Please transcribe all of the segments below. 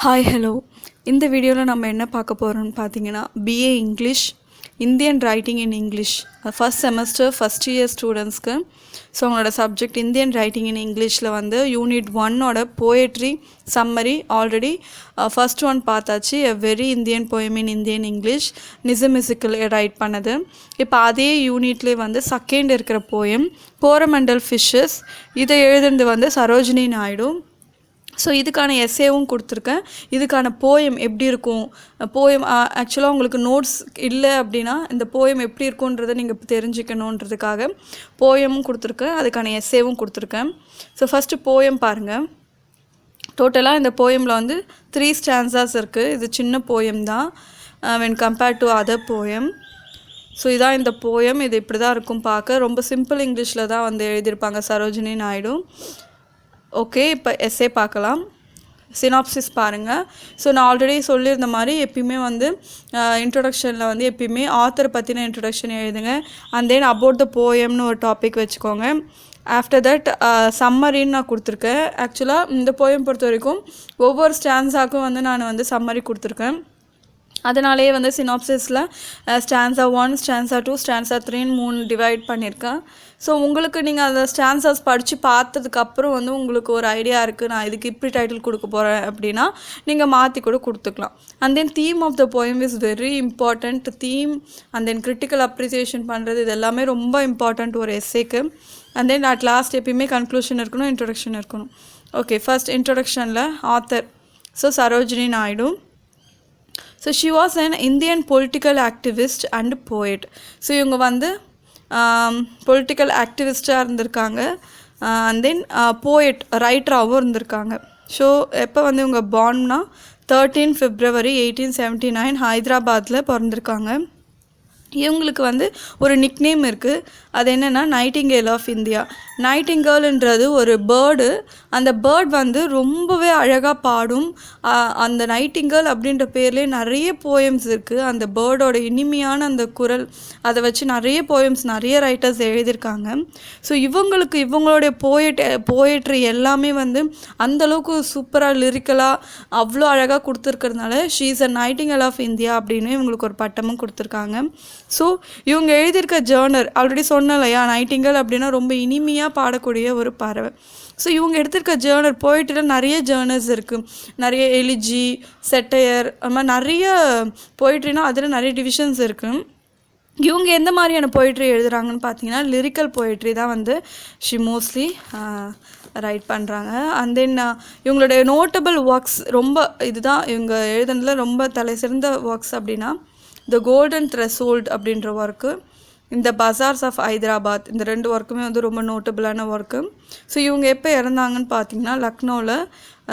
Hi hello. இந்த வீடியோவில் நம்ம என்ன பார்க்க போகிறோம்னு பார்த்தீங்கன்னா BA English Indian writing in English first semester first year ஸ்டூடெண்ட்ஸ்க்கு. ஸோ அவங்களோட சப்ஜெக்ட் இந்தியன் ரைட்டிங் இன் இங்கிலீஷில் வந்து யூனிட் 1ஓட poetry summary already first one பார்த்தாச்சு. A very Indian poem in Indian English Nissim Ezekiel write பண்ணது. இப்போ அதே யூனிட்லேயே வந்து செகண்ட் இருக்கிற போயம் கோரமண்டல் ஃபிஷ்ஷஸ். இதை எழுதுனது வந்து சரோஜினி நாயுடு. ஸோ இதுக்கான எஸ்ஸேவும் கொடுத்துருக்கேன். இதுக்கான போயம் எப்படி இருக்கும், போயம் ஆக்சுவலாக உங்களுக்கு நோட்ஸ் இல்லை அப்படின்னா இந்த போயம் எப்படி இருக்குன்றதை நீங்கள் தெரிஞ்சுக்கணுன்றதுக்காக போயமும் கொடுத்துருக்கேன், அதுக்கான எஸ்ஸேவும் கொடுத்துருக்கேன். ஸோ ஃபஸ்ட்டு போயம் பாருங்கள். டோட்டலாக இந்த போயமில் வந்து 3 ஸ்டான்சாஸ் இருக்குது. இது சின்ன போயம் தான் when compared to other poem. So இதான் இந்த போயம். இது இப்படி தான் இருக்கும் பார்க்க. ரொம்ப சிம்பிள் இங்கிலீஷில் தான் வந்து எழுதியிருப்பாங்க சரோஜினி நாயுடு. ஓகே, இப்போ எஸ்ஸே பார்க்கலாம். சினாப்சிஸ் பாருங்கள். ஸோ நான் ஆல்ரெடி சொல்லியிருந்த மாதிரி எப்பயுமே வந்து இன்ட்ரொடக்ஷனில் வந்து எப்பயுமே ஆத்தரை பற்றின இன்ட்ரொடக்ஷன் எழுதுங்க. அண்ட் தென் அபவுட் த போயம்னு ஒரு டாபிக் வச்சுக்கோங்க. ஆஃப்டர் தட் சம்மரின்னு நான் கொடுத்துருக்கேன். ஆக்சுவலாக இந்த போயம் பொறுத்த வரைக்கும் ஒவ்வொரு ஸ்டான்ஸாக்கும் வந்து நான் வந்து சம்மரி கொடுத்துருக்கேன். அதனாலே வந்து சினாப்சிஸில் ஸ்டான்ஸா 1, ஸ்டான்ஸா 2, ஸ்டான்ஸா 3ன்னு 3 டிவைட் பண்ணியிருக்கேன். ஸோ உங்களுக்கு நீங்கள் அந்த ஸ்டான்ஸாஸ் படித்து பார்த்ததுக்கப்புறம் வந்து உங்களுக்கு ஒரு ஐடியா இருக்குது, நான் இதுக்கு இப்படி டைட்டில் கொடுக்க போகிறேன் அப்படின்னா நீங்கள் மாற்றி கூட கொடுத்துக்கலாம். And then theme of the poem is very important. Theme and then critical appreciation பண்ணுறது இது எல்லாமே ரொம்ப இம்பார்ட்டண்ட் ஒரு எஸ்ஸேக்கு. அண்ட் தென் அட் லாஸ்ட் எப்பயுமே கன்க்ளூஷன் இருக்கணும், இன்ட்ரொடக்ஷன் இருக்கணும். ஓகே, ஃபர்ஸ்ட் இன்ட்ரொடக்ஷனில் author so Sarojini Naidu. So she was an Indian political activist and poet. So இவங்க வந்து பொலிட்டிக்கல் ஆக்டிவிஸ்டாக இருந்திருக்காங்க. அண்ட் தென் போயட் ரைட்டராகவும் இருந்திருக்காங்க. ஸோ எப்போ வந்து இவங்க பார்ன்னா 13 February 1879 ஹைதராபாத்தில் பிறந்திருக்காங்க. இவங்களுக்கு வந்து ஒரு நிக்நேம் இருக்குது. அது என்னென்னா நைட்டிங்கேல் ஆஃப் இந்தியா. நைட்டிங்கேல்ன்றது ஒரு பேர்டு. அந்த பேர்ட் வந்து ரொம்பவே அழகாக பாடும். அந்த நைட்டிங்கேல் அப்படின்ற பேர்லேயே நிறைய போயம்ஸ் இருக்குது. அந்த பேர்டோட இனிமையான அந்த குரல் அதை வச்சு நிறைய போயம்ஸ் நிறைய ரைட்டர்ஸ் எழுதியிருக்காங்க. ஸோ இவங்களுடைய போயட்ரி எல்லாமே வந்து அந்தளவுக்கு சூப்பராக லிரிக்கலாக அவ்வளோ அழகாக கொடுத்துருக்கிறதுனால she is a nightingale of India அப்படின்னு இவங்களுக்கு ஒரு பட்டமும் கொடுத்துருக்காங்க. ஸோ இவங்க எழுதியிருக்க ஜேர்னர் ஆல்ரெடி சொன்னேன் இல்லையா, நைட்டிங்கேல் அப்படின்னா ரொம்ப இனிமையாக பாடக்கூடிய ஒரு பறவை. ஸோ இவங்க எடுத்திருக்க ஜேர்னர் போயிட்டில் நிறைய ஜேர்னர்ஸ் இருக்குது. நிறைய எலிஜி, செட்டையர், அது மாதிரி நிறைய போயிட்ரினா அதில் நிறைய டிவிஷன்ஸ் இருக்குது. இவங்க எந்த மாதிரியான போயிட்ரி எழுதுகிறாங்கன்னு பார்த்தீங்கன்னா லிரிக்கல் போயிட்ரி தான் வந்து ஷி மோஸ்ட்லி ரைட் பண்ணுறாங்க. அண்ட் தென் இவங்களுடைய நோட்டபிள் ஒர்க்ஸ் ரொம்ப இதுதான் இவங்க எழுதுனதில் ரொம்ப தலை சிறந்த ஒர்க்ஸ் அப்படின்னா த கோல்டன் த்ரெஷோல்ட் அப்படின்ற ஒர்க்கு, இந்த பஜார்ஸ் ஆஃப் ஹைதராபாத், இந்த 2 ஒர்க்குமே வந்து ரொம்ப நோட்டபிளான ஒர்க்கு. ஸோ இவங்க எப்போ இறந்தாங்கன்னு பார்த்தீங்கன்னா லக்னோவில்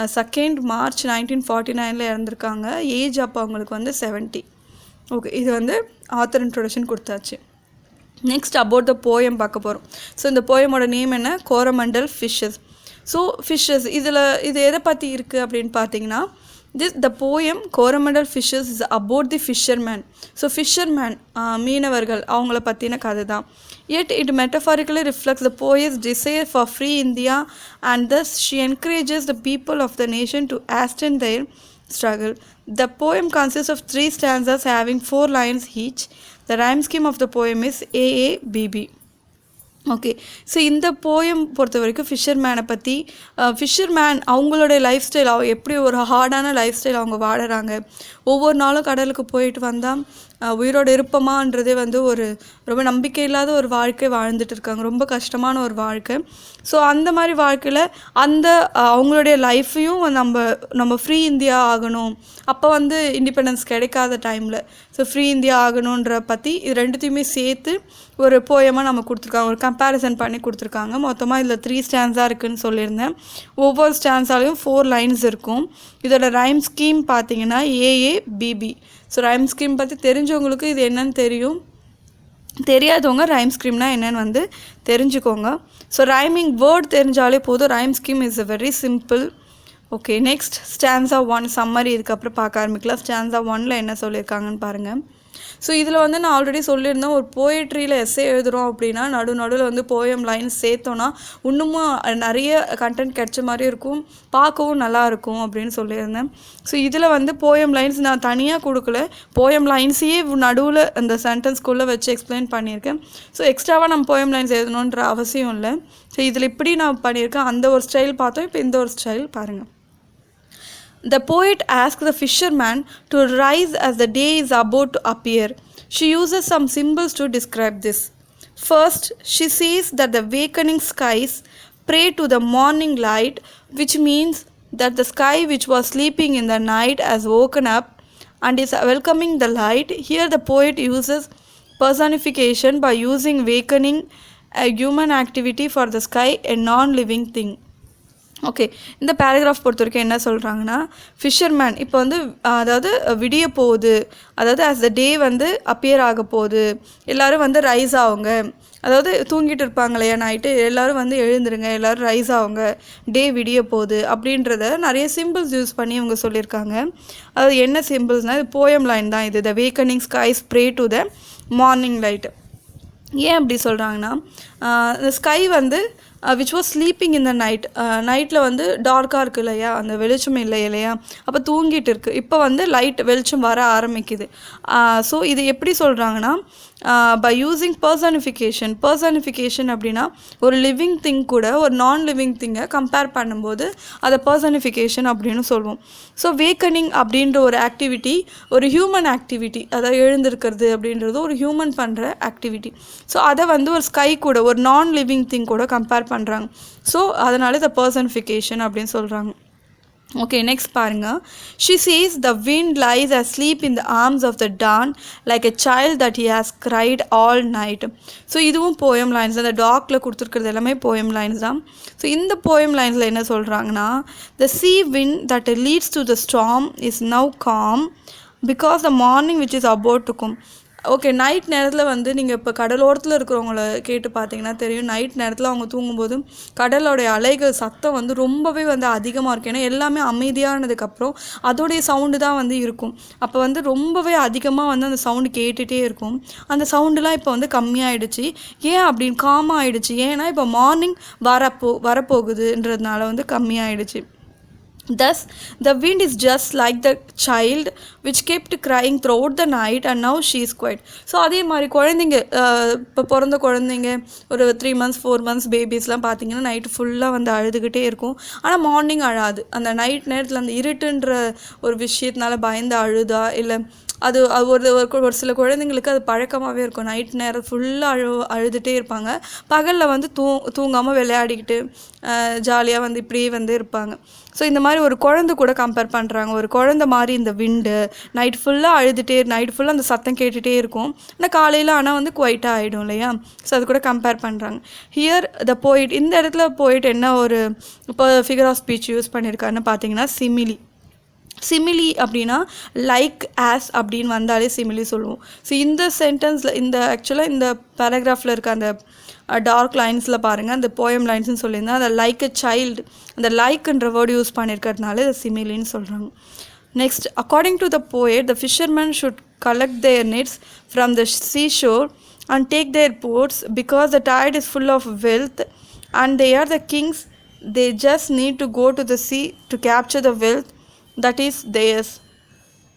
2 March 1949 இறந்துருக்காங்க. ஏஜ் அப்போ அவங்களுக்கு வந்து 70. ஓகே, இது வந்து ஆத்தர் இன்ட்ரொடக்ஷன் கொடுத்தாச்சு. நெக்ஸ்ட் அபவுட் த போயம் பார்க்க போகிறோம். ஸோ இந்த போயமோட நேம் என்ன, கோரமண்டல் ஃபிஷ்ஷஸ். ஸோ ஃபிஷ்ஷஸ் இது எதை பற்றி இருக்குது அப்படின்னு பார்த்தீங்கன்னா the poem Coromandel Fishes is about the fisherman. So fisherman மீனவர்கள் அவங்கள பற்றின கதை தான். Yet it metaphorically reflects the poet's desire for free India, and thus she encourages the people of the nation to hasten their struggle. The poem consists of 3 stanzas having 4 lines each. The rhyme scheme of the poem is AABB. Okay, so இந்த poem பொறுத்த வரைக்கும் ஃபிஷர்மேனை பற்றி, fisherman அவங்களுடைய life style எப்படி ஒரு ஹார்டான life style அவங்க வாடுறாங்க. ஒவ்வொரு நாளும் கடலுக்கு போயிட்டு வந்தால் உயிரோடு இருப்போமான்றதே வந்து ஒரு ரொம்ப நம்பிக்கை இல்லாத ஒரு வாழ்க்கை வாழ்ந்துட்டு இருக்காங்க. ரொம்ப கஷ்டமான ஒரு வாழ்க்கை. ஸோ அந்த மாதிரி வாழ்க்கையில் அந்த அவங்களுடைய லைஃப்பையும் நம்ம ஃப்ரீ இந்தியா ஆகணும், அப்போ வந்து இண்டிபெண்டன்ஸ் கிடைக்காத டைமில் ஸோ ஃப்ரீ இந்தியா ஆகணுன்ற பற்றி இது ரெண்டுத்தையுமே சேர்த்து ஒரு போயமாக நம்ம கொடுத்துருக்காங்க, ஒரு கம்பேரிசன் பண்ணி கொடுத்துருக்காங்க. மொத்தமாக இதில் 3 ஸ்டான்ஸாக இருக்குதுன்னு சொல்லியிருந்தேன். ஒவ்வொரு ஸ்டான்ஸாலையும் 4 lines இருக்கும். இதோட ரைம் ஸ்கீம் பார்த்தீங்கன்னா AABB. ஸோ ரைம் ஸ்கீம் பற்றி தெரிஞ்சவங்களுக்கு இது என்னன்னு தெரியும், தெரியாதவங்க ரைம் ஸ்கீம்னா என்னென்னு வந்து தெரிஞ்சுக்கோங்க. ஸோ ரைமிங் வேர்ட் தெரிஞ்சாலே போதும். Rhyme scheme is very simple. Okay, next stanza 1 summary. இதுக்கப்புறம் பார்க்க ஆரம்பிக்கலாம். ஸ்டான்ஸா 1ல் என்ன சொல்லியிருக்காங்கன்னு பாருங்கள். ஸோ இதில் வந்து நான் ஆல்ரெடி சொல்லியிருந்தேன், ஒரு போயட்ரியில் எஸ்ஸே எழுதுகிறோம் அப்படின்னா நடுவில் வந்து போயம் லைன்ஸ் சேர்த்தோன்னா இன்னமும் நிறைய கண்டென்ட் கிடைச்ச மாதிரி இருக்கும், பார்க்கவும் நல்லாயிருக்கும் அப்படின்னு சொல்லியிருந்தேன். ஸோ இதில் வந்து போயம் லைன்ஸ் நான் தனியாக கொடுக்கல, போயம் லைன்ஸையே நடுவில் அந்த சென்டென்ஸ்குள்ளே வச்சு எக்ஸ்பிளைன் பண்ணியிருக்கேன். ஸோ எக்ஸ்ட்ராவாக நம்ம போயம் லைன்ஸ் எழுதணுன்ற அவசியம் இல்லை. ஸோ இதில் இப்படி நான் பண்ணியிருக்கேன். அந்த ஒரு ஸ்டைல் பார்த்தோம், இப்போ இந்த ஒரு ஸ்டைல் பாருங்கள். The poet asks the fisherman to rise as the day is about to appear. She uses some symbols to describe this. First, she says that the awakening skies pray to the morning light, which means that the sky which was sleeping in the night has woken up and is welcoming the light. Here the poet uses personification by using awakening, a human activity, for the sky, a non-living thing. Okay, இந்த paragraph பொறுத்த வரைக்கும் என்ன சொல்கிறாங்கன்னா, fisherman இப்போ வந்து அதாவது விடிய போகுது, அதாவது ஆஸ் த டே வந்து அப்பியர் ஆக போகுது, எல்லோரும் வந்து ரைஸ் ஆகுங்க, அதாவது தூங்கிட்டு இருப்பாங்க இல்லையா நைட்டு, எல்லோரும் வந்து எழுந்துருங்க, எல்லோரும் ரைஸ் ஆகுங்க, டே விடிய போகுது அப்படின்றத நிறைய சிம்பிள்ஸ் யூஸ் பண்ணி இவங்க சொல்லியிருக்காங்க. அதாவது என்ன சிம்பிள்ஸ்னால், இது போயம் லைன் தான் இது, the wakening skies pray to the morning light. ஏன் அப்படி சொல்கிறாங்கன்னா, இந்த ஸ்கை வந்து which was sleeping in the night, நைட்டில் வந்து டார்க்காக இருக்குது இல்லையா, அந்த வெளிச்சம் இல்லை இல்லையா, அப்போ தூங்கிட்டு இருக்குது, இப்போ வந்து லைட் வெளிச்சம் வர ஆரம்பிக்குது. ஸோ இது எப்படி சொல்கிறாங்கன்னா, பை யூஸிங் பர்சனிஃபிகேஷன் அப்படின்னா ஒரு லிவிங் திங் கூட ஒரு நான் லிவிங் திங்கை கம்பேர் பண்ணும்போது அதை பர்சனிஃபிகேஷன் அப்படின்னு சொல்லுவோம். ஸோ வேக்கனிங் அப்படின்ற ஒரு ஆக்டிவிட்டி ஒரு ஹியூமன் ஆக்டிவிட்டி, அதாவது எழுந்திருக்கிறது அப்படின்றது ஒரு ஹியூமன் பண்ணுற ஆக்டிவிட்டி. ஸோ அதை வந்து ஒரு ஸ்கை கூட ஒரு நான் லிவிங் திங் கூட கம்பேர் பண்ணுறாங்க. ஸோ அதனால இதை பர்சனிஃபிகேஷன் அப்படின்னு சொல்கிறாங்க. ஓகே, நெக்ஸ்ட் பாருங்க. She says the wind lies asleep in the arms of the dawn like a child that he has cried all night. So இதுவும் போயம் லைன்ஸ், அந்த டாக்ல கொடுத்துருக்கிறது எல்லாமே போயம் லைன்ஸ் தான். ஸோ இந்த போயம் லைன்ஸில் என்ன சொல்கிறாங்கன்னா, the sea wind that leads to the storm is now calm because the morning which is about to come. Okay, night நேரத்தில் வந்து நீங்கள் இப்போ கடலோரத்தில் இருக்கிறவங்கள கேட்டு பார்த்தீங்கன்னா தெரியும், நைட் நேரத்தில் அவங்க தூங்கும்போது கடலோடைய அலைகள் சத்தம் வந்து ரொம்பவே வந்து அதிகமாக இருக்கும். ஏன்னா எல்லாமே அமைதியானதுக்கப்புறம் அதோடைய சவுண்டு தான் வந்து இருக்கும். அப்போ வந்து ரொம்பவே அதிகமாக வந்து அந்த சவுண்டு கேட்டுகிட்டே இருக்கும். அந்த சவுண்டுலாம் இப்போ வந்து கம்மியாயிடுச்சு. ஏன் அப்படின்னு காமாக ஆகிடுச்சு, ஏன்னா இப்போ மார்னிங் வரப்போகுதுன்றதுனால வந்து கம்மியாயிடுச்சு. Thus, the wind is just like the child which kept crying throughout the night and now she is quiet. So அதே மாதிரி குழந்தைங்க, இப்போ பிறந்த குழந்தைங்க ஒரு 3 months 4 months பேபிஸ்லாம் பார்த்தீங்கன்னா நைட்டு ஃபுல்லாக வந்து அழுதுகிட்டே இருக்கும். ஆனால் மார்னிங் அழாது. அந்த நைட் நேரத்தில் அந்த இருட்டுன்ற ஒரு விஷயத்தினால பயந்து அழுதா, இல்லை அது ஒரு சில குழந்தைங்களுக்கு அது பழக்கமாகவே இருக்கும். நைட் நேரம் ஃபுல்லாக அழுதுகிட்டே இருப்பாங்க. பகலில் வந்து தூங்காமல் விளையாடிக்கிட்டு ஜாலியாக வந்து இப்படியே வந்து இருப்பாங்க. ஸோ இந்த மாதிரி ஒரு குழந்தை கூட கம்பேர் பண்ணுறாங்க. ஒரு குழந்தை மாதிரி இந்த விண்டு நைட் ஃபுல்லாக நைட் ஃபுல்லாக அந்த சத்தம் கேட்டுகிட்டே இருக்கும். ஆனால் காலையில் ஆனால் வந்து குவைட்டாக ஆகிடும் இல்லையா. ஸோ அது கூட கம்பேர் பண்ணுறாங்க. ஹியர் த போயிட், இந்த இடத்துல போயிட் என்ன ஒரு இப்போ ஃபிகர் ஆஃப் ஸ்பீச் யூஸ் பண்ணியிருக்காருன்னு பார்த்தீங்கன்னா சிமிலி அப்படின்னா லைக் ஆஸ் அப்படின்னு வந்தாலே சிமிலி சொல்லுவோம். ஸோ இந்த சென்டென்ஸில் ஆக்சுவலாக இந்த பேராகிராஃபில் இருக்க அந்த டார்க் லைன்ஸில் பாருங்கள், அந்த போயம் லைன்ஸ்னு சொல்லியிருந்தேன். அந்த லைக் அ சைல்டு, அந்த லைக்ன்ற வேர்டு யூஸ் பண்ணியிருக்கிறதுனால இதை சிமிலின்னு சொல்கிறாங்க. Next, according to the poet, the fisherman should collect their nets from the seashore and take their boats because the tide is full of wealth and they are the kings. They just need to go to the sea to capture the wealth that is theirs.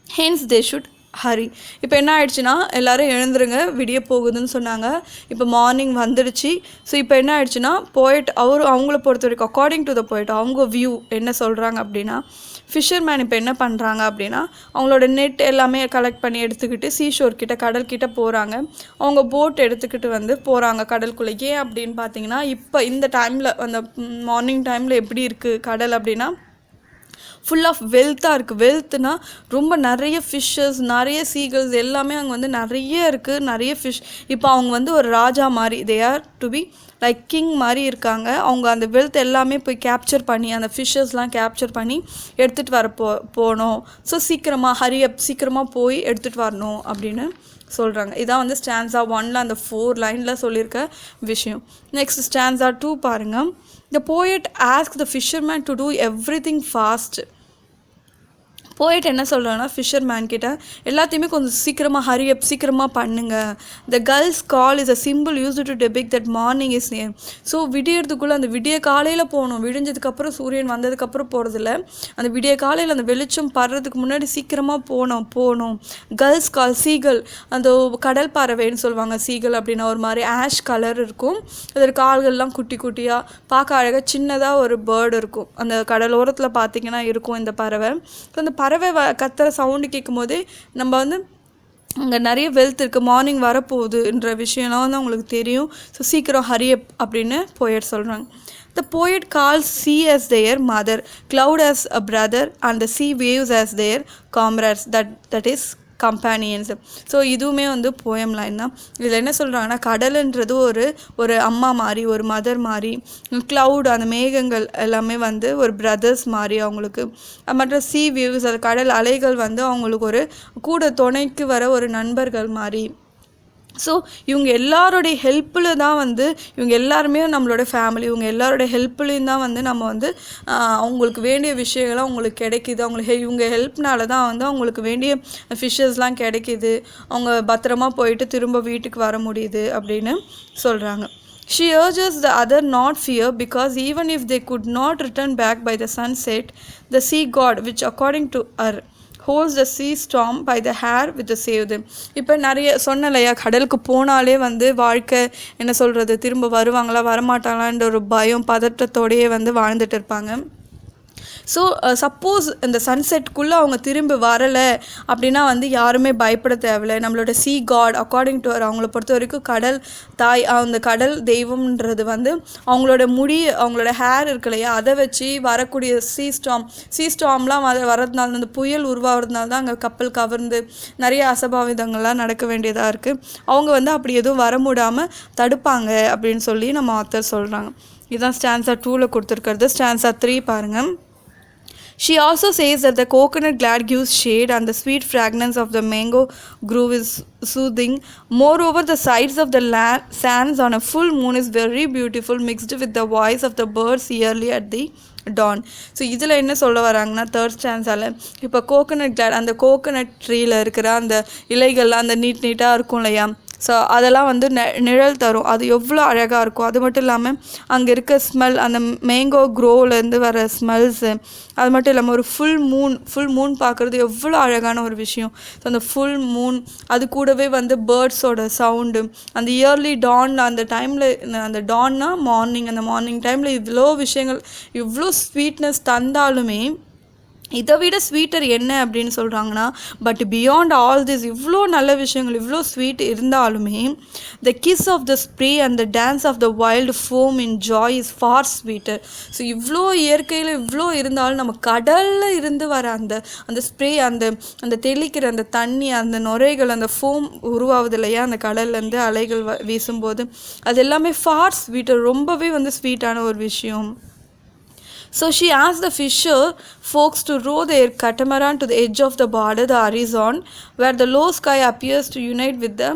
Hence they should Hari. இப்போ என்ன ஆயிடுச்சுன்னா, எல்லோரும் எழுந்துருங்க, விடிய போகுதுன்னு சொன்னாங்க. இப்போ morning வந்துடுச்சு. ஸோ இப்போ என்ன ஆயிடுச்சுன்னா, போய்ட் அவங்கள பொறுத்த வரைக்கும் அக்கார்டிங் டு த போய்ட் அவங்க வியூ என்ன சொல்கிறாங்க அப்படின்னா, ஃபிஷர்மேன் இப்போ என்ன பண்ணுறாங்க அப்படின்னா, அவங்களோட நெட் எல்லாமே கலெக்ட் பண்ணி எடுத்துக்கிட்டு சீஷோர் கிட்ட கடல்கிட்ட போகிறாங்க. அவங்க போட் எடுத்துக்கிட்டு வந்து போகிறாங்க கடலுக்குள்ளே. ஏன் அப்படின்னு பார்த்தீங்கன்னா, இப்போ இந்த டைமில் அந்த மார்னிங் டைமில் எப்படி இருக்குது கடல் அப்படின்னா, ஃபுல் ஆஃப் வெல்த்தாக இருக்குது. வெல்த்னா ரொம்ப நிறைய ஃபிஷ்ஷஸ், நிறைய சீகல்ஸ் எல்லாமே அங்கே வந்து நிறைய இருக்குது, நிறைய ஃபிஷ். இப்போ அவங்க வந்து ஒரு ராஜா மாதிரி, they are to be like king மாதிரி இருக்காங்க. அவங்க அந்த வெல்த் எல்லாமே போய் கேப்சர் பண்ணி, அந்த ஃபிஷ்ஷஸ்லாம் கேப்சர் பண்ணி எடுத்துகிட்டு வர போகணும். ஸோ சீக்கிரமாக போய் எடுத்துகிட்டு வரணும் அப்படின்னு சொல்கிறாங்க. இதான் வந்து ஸ்டான்ஸா 1ல் அந்த 4 லைனில் சொல்லியிருக்க விஷயம். நெக்ஸ்ட் ஸ்டான்ஸா 2 பாருங்கள். The poet asks the fisherman to do everything fast. போயிட்டு என்ன சொல்கிறாங்கன்னா ஃபிஷர்மேன் கிட்ட எல்லாத்தையுமே கொஞ்சம் சீக்கிரமாக ஹரியப் சீக்கிரமாக பண்ணுங்க. The girls call is a symbol used to depict that morning is near. So விடியறதுக்குள்ளே அந்த விடிய காலையில் போகணும். விடிஞ்சதுக்கப்புறம் சூரியன் வந்ததுக்கப்புறம் போகிறதில்ல, அந்த விடிய காலையில் அந்த வெளிச்சம் படுறதுக்கு முன்னாடி சீக்கிரமாக போகணும். கேர்ள்ஸ் கால் சீகல், அந்த கடல் பறவைன்னு சொல்லுவாங்க. சீகல் அப்படின்னா ஒரு மாதிரி ஆஷ் கலர் இருக்கும். அதோட கால்கள்லாம் குட்டி குட்டியாக பார்க்க அழகாக சின்னதாக ஒரு பேர்டு இருக்கும். அந்த கடலோரத்தில் பார்த்திங்கன்னா இருக்கும் இந்த பறவை. ஸோ அந்த பறவை கத்துற சவுண்டு கேட்கும் போதே நம்ம வந்து அங்கே நிறைய வெல்த் இருக்குது, மார்னிங் வரப்போகுதுன்ற விஷயம்லாம் வந்து அவங்களுக்கு தெரியும். ஸோ சீக்கிரம் ஹரியப் அப்படின்னு போயட் சொல்கிறாங்க. The poet calls sea as their mother, cloud as a brother, and the sea waves as their comrades, that is companions. So இதுவுமே வந்து போயம் லைன் தான். இதில் என்ன சொல்கிறாங்கன்னா கடலுன்றது ஒரு அம்மா மாதிரி, ஒரு மதர் மாதிரி, க்ளவுட் அந்த மேகங்கள் எல்லாமே வந்து ஒரு பிரதர்ஸ் மாதிரி அவங்களுக்கு, மற்ற சீ வியூஸ் அது கடல் அலைகள் வந்து அவங்களுக்கு ஒரு கூட துணைக்கு வர ஒரு நண்பர்கள் மாதிரி. ஸோ இவங்க எல்லாரோடைய ஹெல்ப்பில் தான் வந்து இவங்க எல்லாருமே நம்மளோட ஃபேமிலி, இவங்க எல்லாரோட ஹெல்ப்லேயும் தான் வந்து நம்ம வந்து அவங்களுக்கு வேண்டிய விஷயங்கள்லாம் அவங்களுக்கு கிடைக்கிது. அவங்களுக்கு இவங்க ஹெல்ப்னால தான் வந்து அவங்களுக்கு வேண்டிய ஃபிஷ்ஷஸ்லாம் கிடைக்கிது, அவங்க பத்திரமா போயிட்டு திரும்ப வீட்டுக்கு வர முடியுது அப்படின்னு சொல்கிறாங்க. She urges the other not fear, because even if they could not return back by the sunset, the sea god, which according to her holds the sea storm by the hair with the save them. இப்போ நிறைய சொன்னலையா, கடலுக்கு போனாலே வந்து வாழ்க்கை என்ன சொல்கிறது, திரும்ப வருவாங்களா வரமாட்டாங்களான்ற ஒரு பயம் பதற்றத்தோடையே வந்து வாழ்ந்துட்டு இருப்பாங்க. ஸோ சப்போஸ் இந்த சன்செட்குள்ளே அவங்க திரும்பி வரலை அப்படின்னா வந்து யாருமே பயப்பட தேவையில்லை. நம்மளோட சீ காட் அக்கார்டிங் டு அவங்கள பொறுத்த வரைக்கும் கடல் தாய், அந்த கடல் தெய்வம்ன்றது வந்து அவங்களோட முடி, அவங்களோட ஹேர் இருக்கு இல்லையா, அதை வச்சு வரக்கூடிய சீ ஸ்டாம்லாம் வரதுனால, அந்த புயல் உருவாகிறதுனால தான் அங்கே கப்பல் கவர்ந்து நிறைய அசம்பாவிதங்கள்லாம் நடக்க வேண்டியதாக இருக்குது. அவங்க வந்து அப்படி எதுவும் வர முடியாமல் தடுப்பாங்க அப்படின்னு சொல்லி நம்ம ஆத்தர் சொல்கிறாங்க. இதுதான் ஸ்டான்ஸா 2ல் கொடுத்துருக்கிறது. ஸ்டான்ஸா 3 பாருங்கள். She also says that the coconut glad gives shade, and the sweet fragrance of the mango grove is soothing. Moreover, the sights of the sands on a full moon is very beautiful, mixed with the voice of the birds yearly at the dawn. So இதில் என்ன சொல்ல வராங்கன்னா, 3rd ஸ்டான்ஸால் இப்போ coconut Claude, அந்த coconut ட்ரீயில் இருக்கிற அந்த இலைகள்லாம் அந்த நீட்டாக இருக்கும் இல்லையா, ஸோ அதெல்லாம் வந்து நிழல் தரும். அது எவ்வளோ அழகாக இருக்கும். அது மட்டும் இல்லாமல் அங்கே இருக்க ஸ்மெல், அந்த மேங்கோ க்ரோவ்லேருந்து வர ஸ்மெல்ஸு, அது மட்டும் இல்லாமல் ஒரு ஃபுல் மூன் பார்க்குறது எவ்வளோ அழகான ஒரு விஷயம். ஸோ அந்த ஃபுல் மூன், அது கூடவே வந்து பேர்ட்ஸோட சவுண்டு, அந்த இயர்லி டான், அந்த டைமில், அந்த டான்னா மார்னிங், அந்த மார்னிங் டைமில் இவ்வளோ விஷயங்கள், இவ்வளோ ஸ்வீட்னஸ் தந்தாலுமே இதை விட ஸ்வீட்டர் என்ன அப்படின்னு சொல்கிறாங்கன்னா, பட் பியாண்ட் ஆல் திஸ், இவ்வளோ நல்ல விஷயங்கள், இவ்வளோ ஸ்வீட் இருந்தாலுமே the kiss of the spray and the dance of the wild foam in joy is far sweeter. So இவ்வளோ இயற்கையில் இவ்வளோ இருந்தாலும் நம்ம கடலில் இருந்து வர அந்த ஸ்ப்ரே, அந்த தெளிக்கிற அந்த தண்ணி, அந்த நுரைகள், அந்த ஃபோம் உருவாகுது இல்லையா அந்த கடல்லேருந்து அலைகள் வீசும்போது, அது எல்லாமே ஃபார் ஸ்வீட்டர், ரொம்பவே வந்து ஸ்வீட்டான ஒரு விஷயம். So she asked the fisher folks to row their catamaran to the edge of the border, the horizon, where the low sky appears to unite with the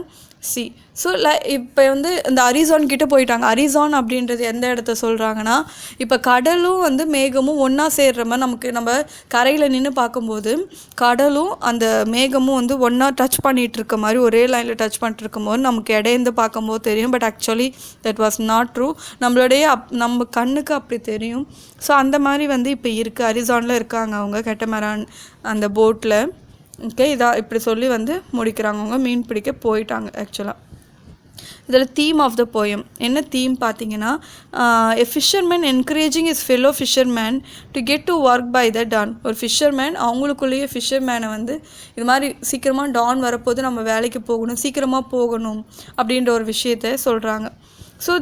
sea. So இப்போ வந்து இந்த அரிசான் கிட்டே போயிட்டாங்க. அரிசான் அப்படின்றது எந்த இடத்த சொல்கிறாங்கன்னா, இப்போ கடலும் வந்து மேகமும் ஒன்றா சேர்ற மாதிரி நம்ம கரையில் நின்று பார்க்கும்போது கடலும் அந்த மேகமும் வந்து ஒன்றா டச் பண்ணிகிட்டு இருக்க மாதிரி, ஒரே லைனில் டச் பண்ணிட்டு இருக்கும்போது நமக்கு இடையிருந்து பார்க்கும்போது தெரியும். But actually that was not true. நம்ம கண்ணுக்கு அப்படி தெரியும். ஸோ அந்த மாதிரி வந்து இப்போ இருக்குது. அரிசானில் இருக்காங்க அவங்க கேட்டமரான் அந்த போட்டில். ஓகே, இதாக இப்படி சொல்லி வந்து முடிக்கிறாங்க. அவங்க மீன் பிடிக்க போயிட்டாங்க. ஆக்சுவலாக இதில் தீம் ஆஃப் த போயம் என்ன தீம் பார்த்தீங்கன்னா, a fisherman encouraging his fellow fisherman to get to work by the dawn. ஒரு ஃபிஷர்மேன் அவங்களுக்குள்ளேயே ஃபிஷர்மேனை வந்து இது மாதிரி சீக்கிரமாக டான் வரப்போது நம்ம வேலைக்கு போகணும், சீக்கிரமாக போகணும் அப்படின்ற ஒரு விஷயத்த சொல்கிறாங்க. ஸோ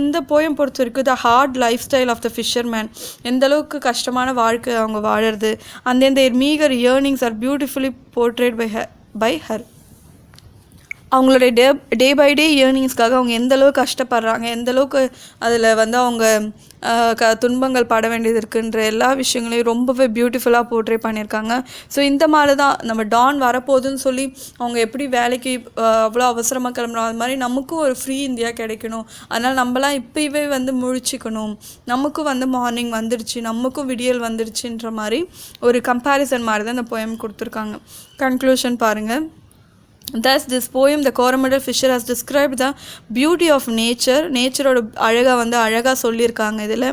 இந்த போயம் பொறுத்த வரைக்கும் the hard life style of the fisherman, எந்தளவுக்கு கஷ்டமான வாழ்க்கை அவங்க வாழறது, அந்த meagre earnings are beautifully portrayed by her. அவங்களுடைய டே பை டே ஏர்னிங்ஸ்க்காக அவங்க எந்த அளவுக்கு கஷ்டப்படுறாங்க, எந்த அளவுக்கு அதில் வந்து அவங்க துன்பங்கள் பட வேண்டியது இருக்குன்ற எல்லா விஷயங்களையும் ரொம்பவே பியூட்டிஃபுல்லாக போர்ட்ரே பண்ணியிருக்காங்க. ஸோ இந்த மாதிரி தான் நம்ம டான் வரப்போகுதுன்னு சொல்லி அவங்க எப்படி வேலைக்கு அவ்வளோ அவசரமாக கிளம்புறோம், அது மாதிரி நமக்கும் ஒரு ஃப்ரீ இந்தியா கிடைக்கணும். அதனால் நம்மலாம் இப்போவே வந்து முழிச்சிக்கணும், நமக்கும் வந்து மார்னிங் வந்துடுச்சு, நமக்கும் விடியல் வந்துடுச்சுன்ற மாதிரி ஒரு கம்பேரிசன் மாதிரி தான் இந்த போயம் கொடுத்துருக்காங்க. கன்க்ளூஷன் பாருங்கள். Thus, this poem, the Coromandel Fisher has described the beauty of nature. நேச்சரோட அழகாக சொல்லியிருக்காங்க இதில்.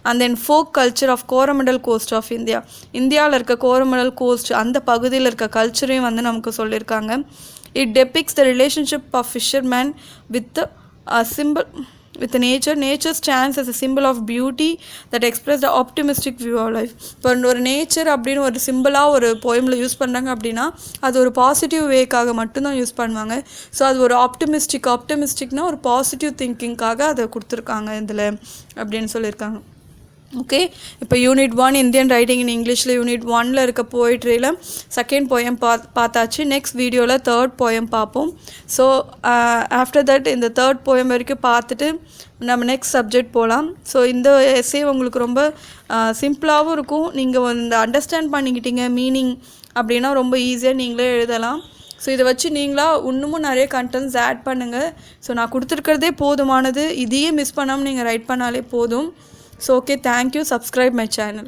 And then folk culture of Coromandel coast of India. இந்தியாவில் இருக்க கோரமண்டல் கோஸ்ட் அந்த பகுதியில் இருக்க கல்ச்சரையும் வந்து நமக்கு சொல்லியிருக்காங்க. It depicts the relationship of fishermen with a symbol with nature. Nature stands as a symbol of beauty that express the optimistic view of life. இப்போ ஒரு நேச்சர் அப்படின்னு ஒரு சிம்பிளாக ஒரு போயமில் யூஸ் பண்ணுறாங்க அப்படின்னா அது ஒரு பாசிட்டிவ் வேக்காக மட்டும்தான் யூஸ் பண்ணுவாங்க. ஸோ அது ஒரு ஆப்டிமிஸ்டிக்னா ஒரு பாசிட்டிவ் திங்கிங்காக அதை கொடுத்துருக்காங்க இதில் அப்படின்னு சொல்லியிருக்காங்க. ஓகே, இப்போ யூனிட் 1 இந்தியன் ரைட்டிங் இன் இங்கிலீஷில் யூனிட் 1ல் இருக்க போய்ட்ரியில் செகண்ட் போயம் பார்த்தாச்சு. நெக்ஸ்ட் வீடியோவில் தேர்ட் போயம் பார்ப்போம். ஸோ ஆஃப்டர் தட் இந்த தேர்ட் போயம் வரைக்கும் பார்த்துட்டு நம்ம நெக்ஸ்ட் சப்ஜெக்ட் போகலாம். ஸோ இந்த எஸ்ஸே உங்களுக்கு ரொம்ப சிம்பிளாகவும் இருக்கும். நீங்கள் இந்த அண்டர்ஸ்டாண்ட் பண்ணிக்கிட்டீங்க மீனிங் அப்படின்னா ரொம்ப ஈஸியாக நீங்களே எழுதலாம். ஸோ இதை வச்சு நீங்களாக இன்னமும் நிறைய கண்டென்ட்ஸ் ஆட் பண்ணுங்கள். ஸோ நான் கொடுத்துருக்கிறதே போதுமானது, இதையே மிஸ் பண்ணாமல் நீங்கள் ரைட் பண்ணாலே போதும். So okay, thank you. Subscribe my channel.